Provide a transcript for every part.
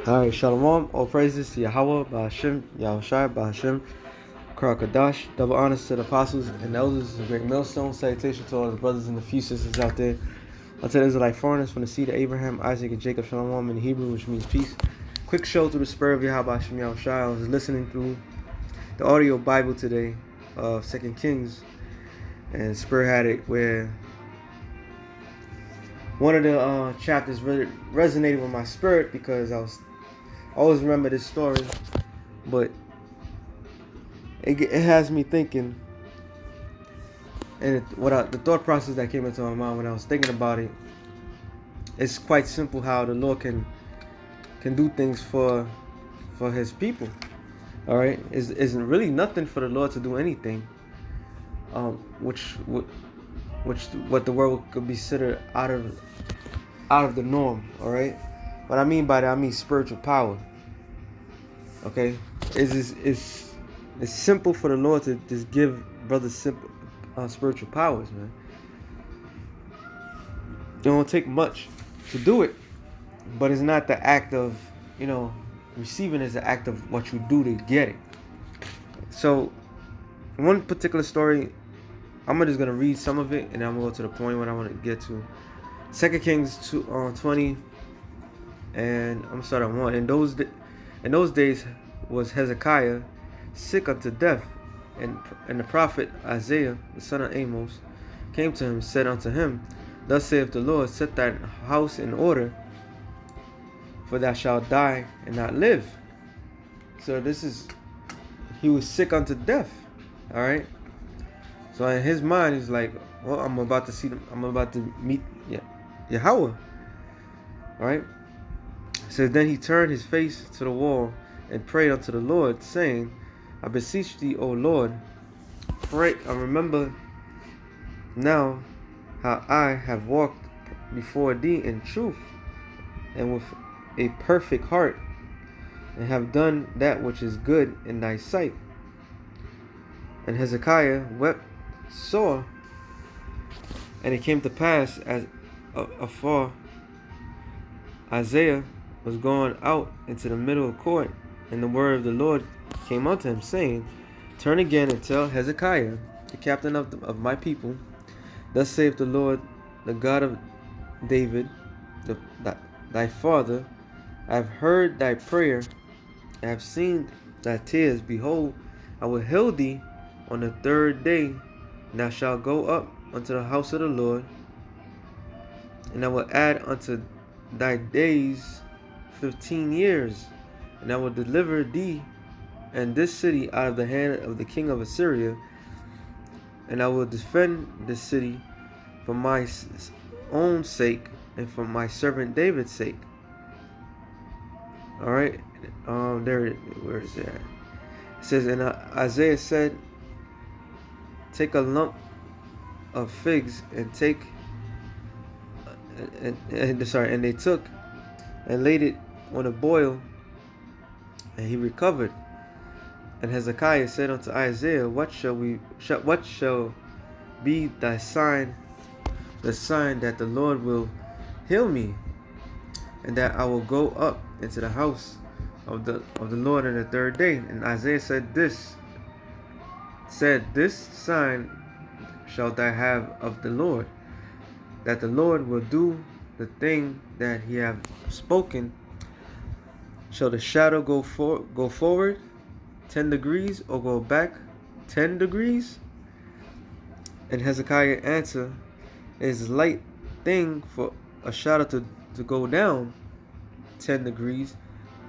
Alright, Shalom. All praises to Yahweh, Ba'ashem, Yahushai, Ba'ashem, Karakadash. Double honors to the apostles and elders of the great millstone. Salutation to all the brothers and the few sisters out there. Unto the Israelite foreigners from the seed of Abraham, Isaac, and Jacob, Shalom in Hebrew, which means peace. Quick show through the spur of Yahweh, Ba'ashem, Yahushai. I was listening through the audio Bible today of 2 Kings, and Spur had it where one of the chapters really resonated with my spirit because I always remember this story, but it has me thinking, and the thought process that came into my mind when I was thinking about it, it's quite simple how the Lord can do things for His people. All right, it's really nothing for the Lord to do anything, which what the world could consider out of the norm. All right, what I mean by that, I mean spiritual power. Okay, it's simple for the Lord to just give brothers simple spiritual powers, man. It don't take much to do it, but it's not the act of, receiving is the act of what you do to get it. So, one particular story, I'm just gonna read some of it, and I'm gonna go to the point where I want to get to. 2 Kings 20, and I'm starting on 1. In those days was Hezekiah sick unto death, and the prophet Isaiah, the son of Amos, came to him and said unto him, Thus saith the Lord, set thy house in order, for thou shalt die and not live. So he was sick unto death. All right. So in his mind, he's like, well, I'm about to meet Yahweh. All right. So then he turned his face to the wall and prayed unto the Lord, saying, I beseech thee, O Lord, pray. I remember now how I have walked before thee in truth and with a perfect heart, and have done that which is good in thy sight. And Hezekiah wept sore, and it came to pass as afar Isaiah was going out into the middle of court, and the word of the Lord came unto him, saying, Turn again and tell Hezekiah, the captain of my people, Thus saith the Lord, the God of David, thy father, I have heard thy prayer, I have seen thy tears. Behold, I will heal thee on the third day, and thou shalt go up unto the house of the Lord, and I will add unto thy days 15 years, and I will deliver thee and this city out of the hand of the king of Assyria, and I will defend this city for my own sake and for my servant David's sake. All right, where is it at? It says, and Isaiah said, Take a lump of figs and and they took and laid it on a boil, and he recovered. And Hezekiah said unto Isaiah, What shall be thy sign, the sign that the Lord will heal me, and that I will go up into the house of the Lord on the third day? And Isaiah said, This sign shalt thou have of the Lord, that the Lord will do the thing that he have spoken. Shall the shadow go forward 10 degrees, or go back 10 degrees? And Hezekiah answered, It is a light thing for a shadow to go down 10 degrees.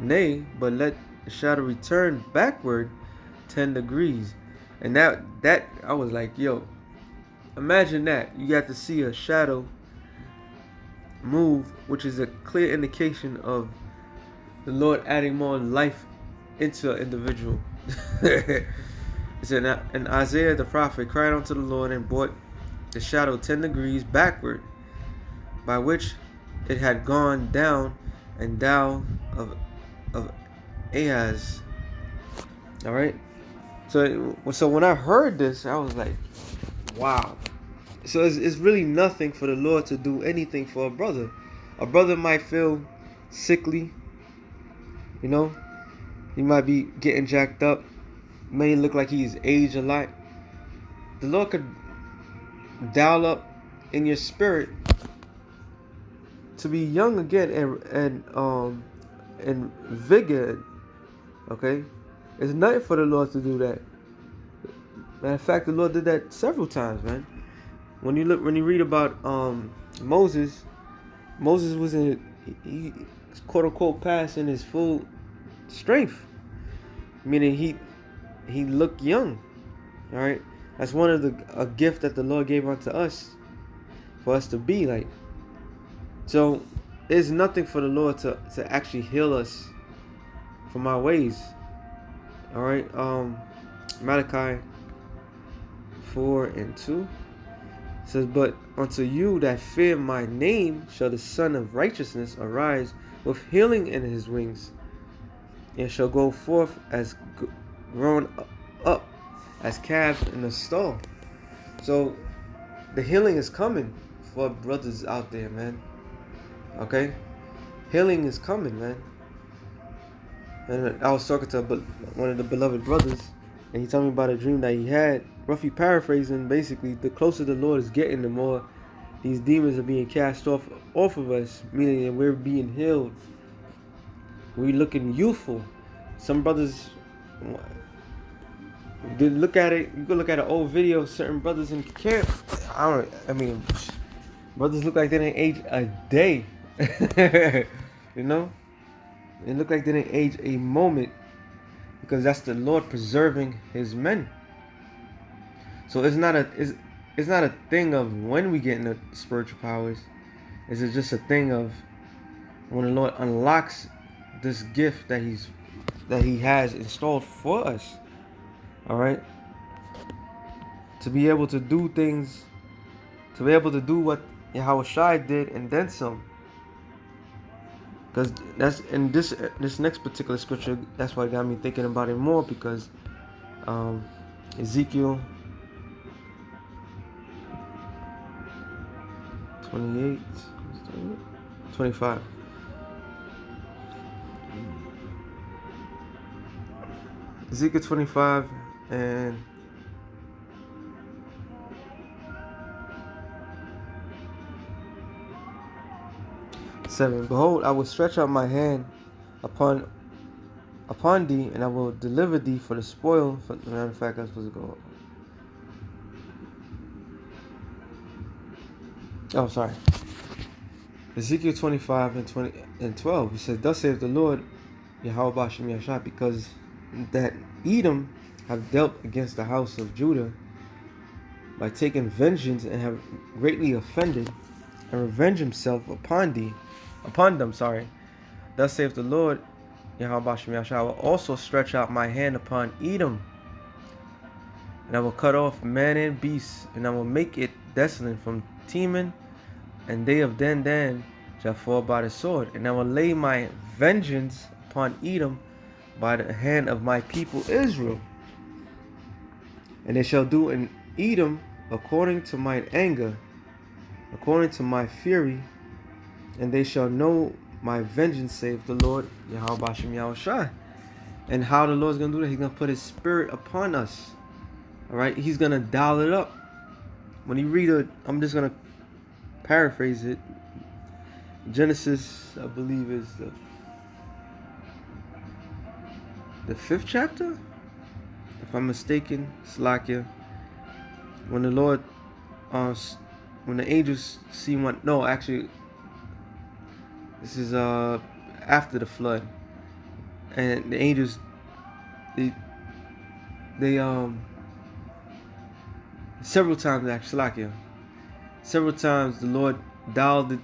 Nay, but let the shadow return backward 10 degrees. And that I was like, yo, imagine that. You got to see a shadow move, which is a clear indication of the Lord adding more life into an individual. It said, and Isaiah the prophet cried unto the Lord, and brought the shadow 10 degrees backward, by which it had gone down and down of Ahaz. All right. So when I heard this, I was like, wow. So it's really nothing for the Lord to do anything for a brother. A brother might feel sickly, You know, he might be getting jacked up, may look like he's aged a lot. The Lord could dial up in your spirit to be young again and vigor. Okay, it's nothing for the Lord to do that. Matter of fact, the Lord did that several times, man. When you read about Moses was he quote unquote passed in his full strength, meaning he looked young. All right, that's one of a gift that the Lord gave unto us, for us to be like. So there's nothing for the Lord to actually heal us from our ways. All right, Malachi 4:2 says, "But unto you that fear my name shall the Son of Righteousness arise with healing in his wings, and shall go forth as grown up as calves in the stall." So the healing is coming for brothers out there, man. Okay, healing is coming, man. And I was talking to one of the beloved brothers, and he told me about a dream that he had. Roughly paraphrasing, basically, the closer the Lord is getting, the more these demons are being cast off of us, meaning that we're being healed. We're looking youthful. Some brothers, you look at it. You go look at an old video of certain brothers in camp. Brothers look like they didn't age a day. You know, they look like they didn't age a moment, because that's the Lord preserving his men. So it's not a thing of when we get into spiritual powers. It's just a thing of when the Lord unlocks this gift that he has installed for us. All right, to be able to do things, to be able to do what Yahushua did and then some. Because that's in this next particular scripture, that's why it got me thinking about it more, because Ezekiel 25. Ezekiel 25 and 7. Behold, I will stretch out my hand upon thee, and I will deliver thee for the spoil. Matter of fact, I'm supposed to go. Oh, sorry. Ezekiel 25 and 12. He says, "Thus saith the Lord, Yahweh Bashem Yashah, because that Edom have dealt against the house of Judah by taking vengeance, and have greatly offended, and revenge himself upon them. Thus saith the Lord, Yahweh Bashem Yashah, I will also stretch out my hand upon Edom, and I will cut off man and beast, and I will make it desolate from Teman, and they of Dan shall fall by the sword. And I will lay my vengeance upon Edom by the hand of my people Israel. And they shall do in Edom according to mine anger, according to my fury, and they shall know my vengeance, saith the Lord, Yahweh Bashem Yahushua." And how the Lord's going to do that? He's going to put his spirit upon us. All right? He's going to dial it up. When you read it, I'm just going to paraphrase it. Genesis, I believe, is the 5th chapter, if I'm mistaken. Slakia. When the Lord, when the angels see one, no, actually, this is after the flood, and the angels, they several times, actually, Slakia, several times the Lord dialed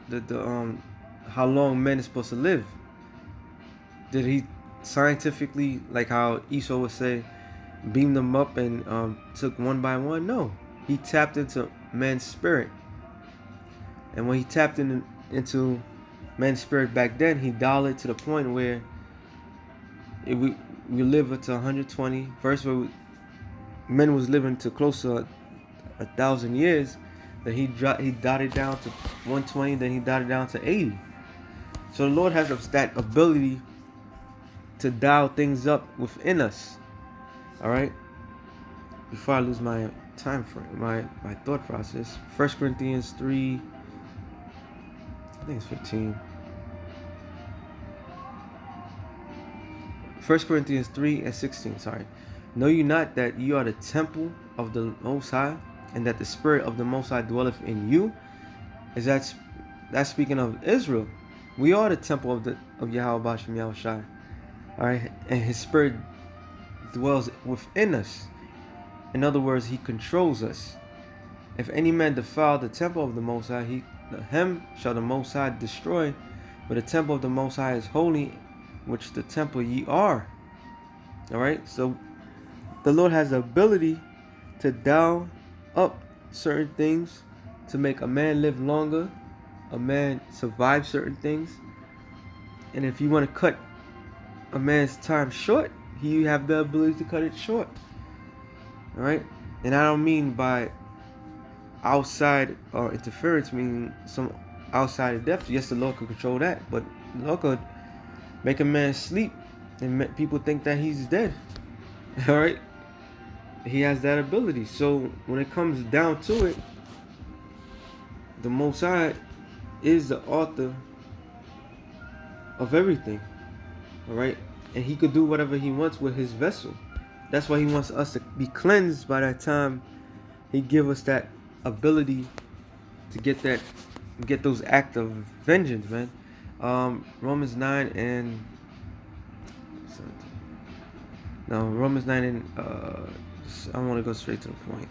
the how long men is supposed to live. Did he scientifically, like how Esau would say, beam them up and took one by one? No, he tapped into man's spirit, and when he tapped into man's spirit back then, he dialed it to the point where we live up to 120. First, where men was living to close to 1,000 years. Then he dotted down to 120. Then he dotted down to 80. So the Lord has that ability to dial things up within us. All right. Before I lose my time frame, my thought process. 1 Corinthians 3, I think it's 15. 1 Corinthians 3 and 16, sorry. Know you not that you are the temple of the Most High, and that the Spirit of the Most High dwelleth in you? Is that's speaking of Israel. We are the temple of Yahweh Bashem Yahushai. Alright, and his Spirit dwells within us. In other words, he controls us. If any man defile the temple of the Most High, him shall the Most High destroy. But the temple of the Most High is holy, which the temple ye are. Alright, so the Lord has the ability to dial up certain things, to make a man live longer, a man survive certain things. And if you want to cut a man's time short, you have the ability to cut it short. Alright, and I don't mean by outside interference, meaning some outside of depth. Yes, the Lord could control that, but the Lord could make a man sleep and people think that he's dead. Alright, he has that ability. So when it comes down to it, the Most High is the author of everything. Alright, and he could do whatever he wants with his vessel. That's why he wants us to be cleansed by that time he give us that ability to get those acts of vengeance, man. Romans 9 and I want to go straight to the point.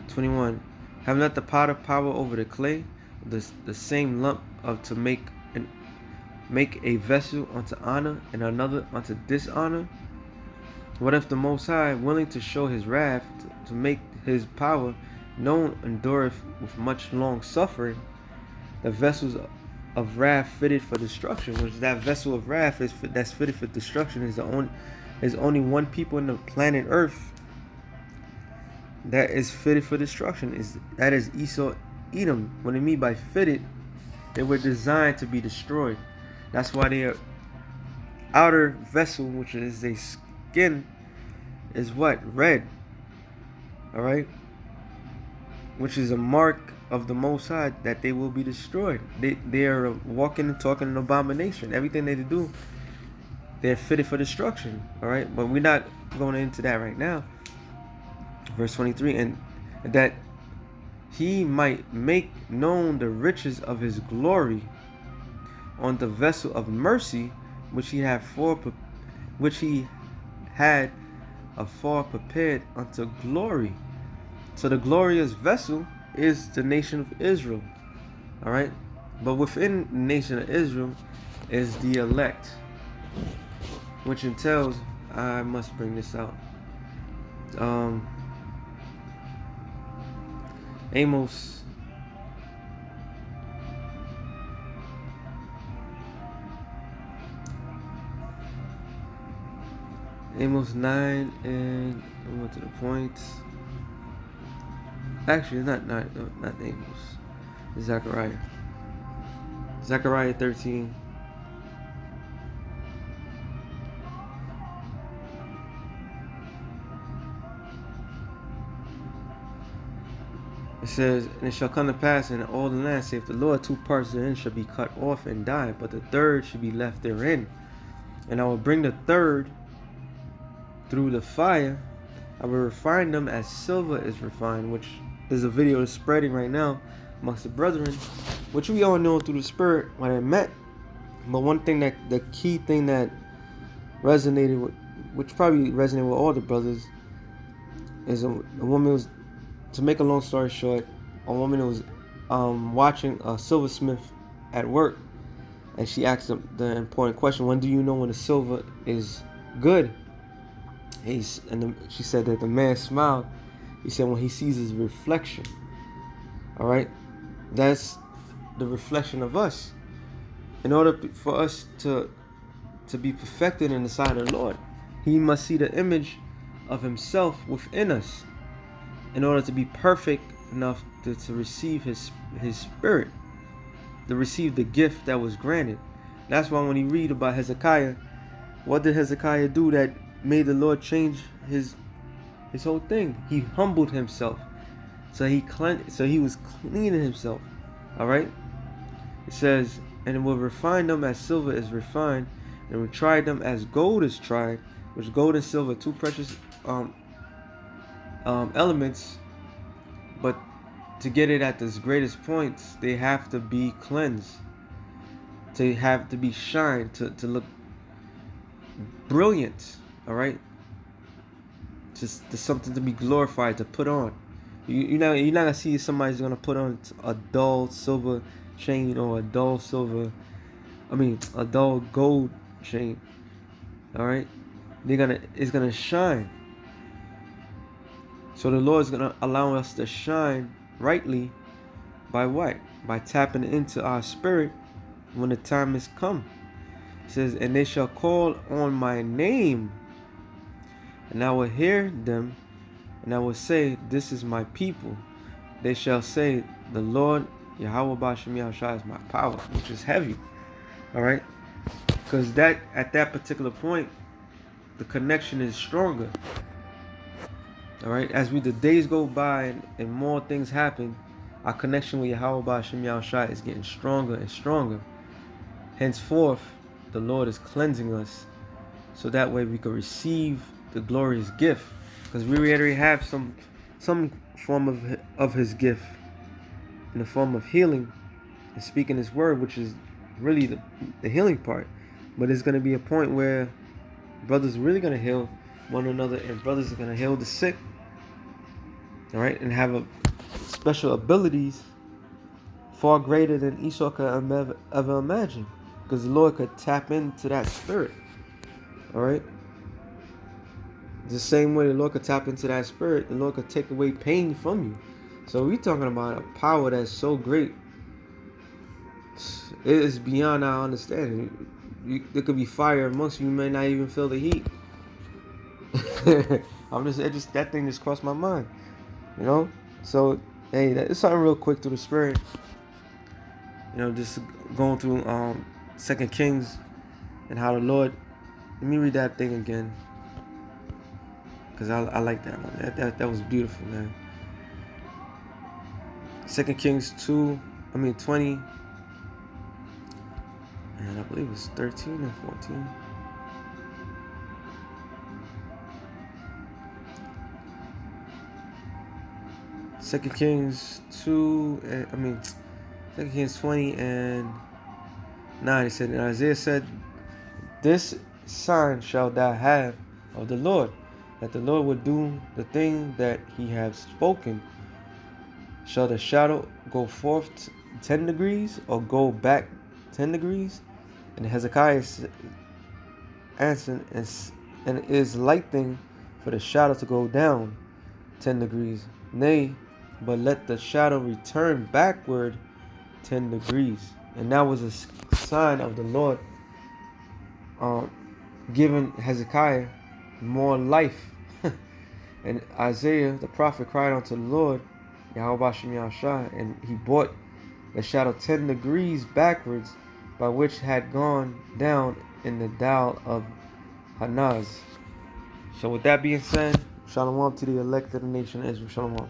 21. Have not the potter power over the clay, the same lump of to make a vessel unto honor and another unto dishonor? What if the Most High, willing to show his wrath, to make his power known, endureth with much long suffering the vessels of wrath fitted for destruction? Which that vessel of wrath that's fitted for destruction is only one people in the planet Earth that is fitted for destruction. That is Esau, Edom. What I mean by fitted, they were designed to be destroyed. That's why their outer vessel, which is a skin, is what? Red. Alright? Which is a mark of the Most High that they will be destroyed. They are walking and talking an abomination. Everything they do, they're fitted for destruction. Alright? But we're not going into that right now. Verse 23, and that he might make known the riches of his glory on the vessel of mercy, which he had afore prepared unto glory. So the glorious vessel is the nation of Israel. Alright? But within the nation of Israel is the elect, which entails, I must bring this out, Amos 9, and I went to the point. Actually, not Amos. It's Zechariah 13. It says, and it shall come to pass in all the land, saith the Lord, 2 parts therein shall be cut off and die, but the third should be left therein. And I will bring the third through the fire. I will refine them as silver is refined, which is a video that's spreading right now amongst the brethren, which we all know through the Spirit when I met. But one thing the key thing that resonated with, which probably resonated with all the brothers, is a woman was, to make a long story short, a woman was watching a silversmith at work, and she asked him the important question, when do you know when the silver is good? She said that the man smiled. He said when he sees his reflection. Alright? That's the reflection of us. In order for us to be perfected in the sight of the Lord, he must see the image of himself within us in order to be perfect enough to receive his spirit, to receive the gift that was granted. That's why when you read about Hezekiah, What did Hezekiah do that made the Lord change his whole thing? He humbled himself. So he was cleaning himself. All right? It says, and will refine them as silver is refined, and will try them as gold is tried, which gold and silver, two precious elements, but to get it at its greatest points, they have to be cleansed, to have to be shined, to look brilliant. All right, just to something to be glorified, to put on. You're not gonna see somebody's gonna put on a dull silver chain or a dull gold chain. All right, it's gonna shine. So the Lord is gonna allow us to shine rightly by what? By tapping into our spirit when the time has come. It says, and they shall call on my name, and I will hear them, and I will say, this is my people. They shall say, the Lord Yahweh Bashem Yahushua is my power, which is heavy. All right, because that at that particular point, the connection is stronger. All right, as the days go by and more things happen, our connection with Yahweh Bashem Yahushua is getting stronger and stronger. Henceforth, the Lord is cleansing us, so that way we can receive the glorious gift, because we already have some form of His gift in the form of healing and speaking His word, which is really the healing part. But it's going to be a point where brothers are really going to heal one another, and brothers are going to heal the sick. All right, and have special abilities far greater than Esau could ever imagine, because the Lord could tap into that spirit. All right, the same way the Lord could tap into that spirit, the Lord could take away pain from you. So we're talking about a power that's so great, it is beyond our understanding. There could be fire amongst you, you may not even feel the heat. That thing just crossed my mind. You know, so hey, it's something real quick through the spirit. You know, just going through 2 Kings and how the Lord. Let me read that thing again, because I like that one. That was beautiful, man. 2 Kings 20, and I believe it's 13 or 14. Second Kings 2 Kings 20 and 9. It said, and Isaiah said, this sign shall thou have of the Lord, that the Lord would do the thing that he hath spoken. Shall the shadow go forth 10 degrees, or go back 10 degrees? And Hezekiah answered, and it is light thing for the shadow to go down 10 degrees. Nay, but let the shadow return backward 10 degrees. And that was a sign of the Lord giving Hezekiah more life. And Isaiah, the prophet, cried unto the Lord, Yahweh Bashem Yahushua, and he brought the shadow 10 degrees backwards, by which had gone down in the dial of Hanaz. So with that being said, shalom to the elect of the nation of Israel. Shalom.